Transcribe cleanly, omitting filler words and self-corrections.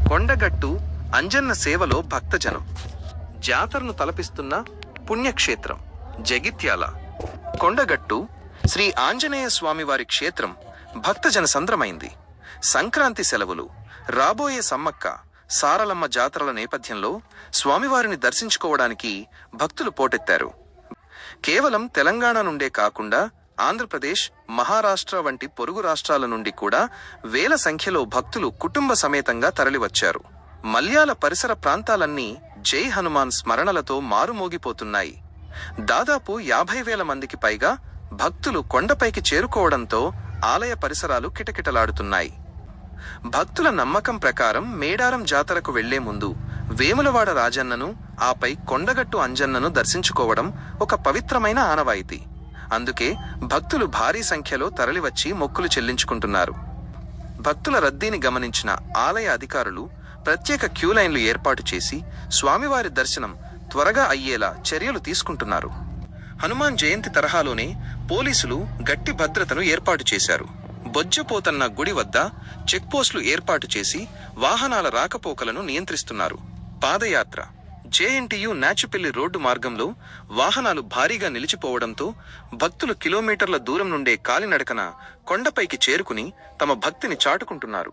కొండగట్టు అంజన్న సేవలో భక్తజనం. జాతరను తలపిస్తున్న పుణ్యక్షేత్రం జగిత్యాల. కొండగట్టు శ్రీ ఆంజనేయ స్వామివారి క్షేత్రం భక్తజన సంద్రమైంది. సంక్రాంతి సెలవులు, రాబోయే సమ్మక్క సారలమ్మ జాతరల నేపథ్యంలో స్వామివారిని దర్శించుకోవడానికి భక్తులు పోటెత్తారు. కేవలం తెలంగాణ నుండే కాకుండా ఆంధ్రప్రదేశ్, మహారాష్ట్ర వంటి పొరుగు రాష్ట్రాల నుండి కూడా వేల సంఖ్యలో భక్తులు కుటుంబ సమేతంగా తరలివచ్చారు. మల్యాల పరిసర ప్రాంతాలన్నీ జై హనుమాన్ స్మరణలతో మారుమోగిపోతున్నాయి. దాదాపు 50,000 మందికి పైగా భక్తులు కొండపైకి చేరుకోవడంతో ఆలయ పరిసరాలు కిటకిటలాడుతున్నాయి. భక్తుల నమ్మకం ప్రకారం మేడారం జాతరకు వెళ్లే ముందు వేములవాడ రాజన్నను, ఆపై కొండగట్టు అంజన్నను దర్శించుకోవడం ఒక పవిత్రమైన ఆనవాయితీ. అందుకే భక్తులు భారీ సంఖ్యలో తరలివచ్చి మొక్కులు చెల్లించుకుంటున్నారు. భక్తుల రద్దీని గమనించిన ఆలయ అధికారులు ప్రత్యేక క్యూలైన్లు ఏర్పాటు చేసి స్వామివారి దర్శనం త్వరగా అయ్యేలా చర్యలు తీసుకుంటున్నారు. హనుమాన్ జయంతి తరహాలోనే పోలీసులు గట్టి భద్రతను ఏర్పాటు చేశారు. బొజ్జపోతన్న గుడి వద్ద చెక్పోస్టులు ఏర్పాటు చేసి వాహనాల రాకపోకలను నియంత్రిస్తున్నారు. పాదయాత్ర జేఎన్టీయు నాచుపెల్లి రోడ్డు మార్గంలో వాహనాలు భారీగా నిలిచిపోవడంతో భక్తులు కిలోమీటర్ల దూరం నుండే కాలినడకన కొండపైకి చేరుకుని తమ భక్తిని చాటుకుంటున్నారు.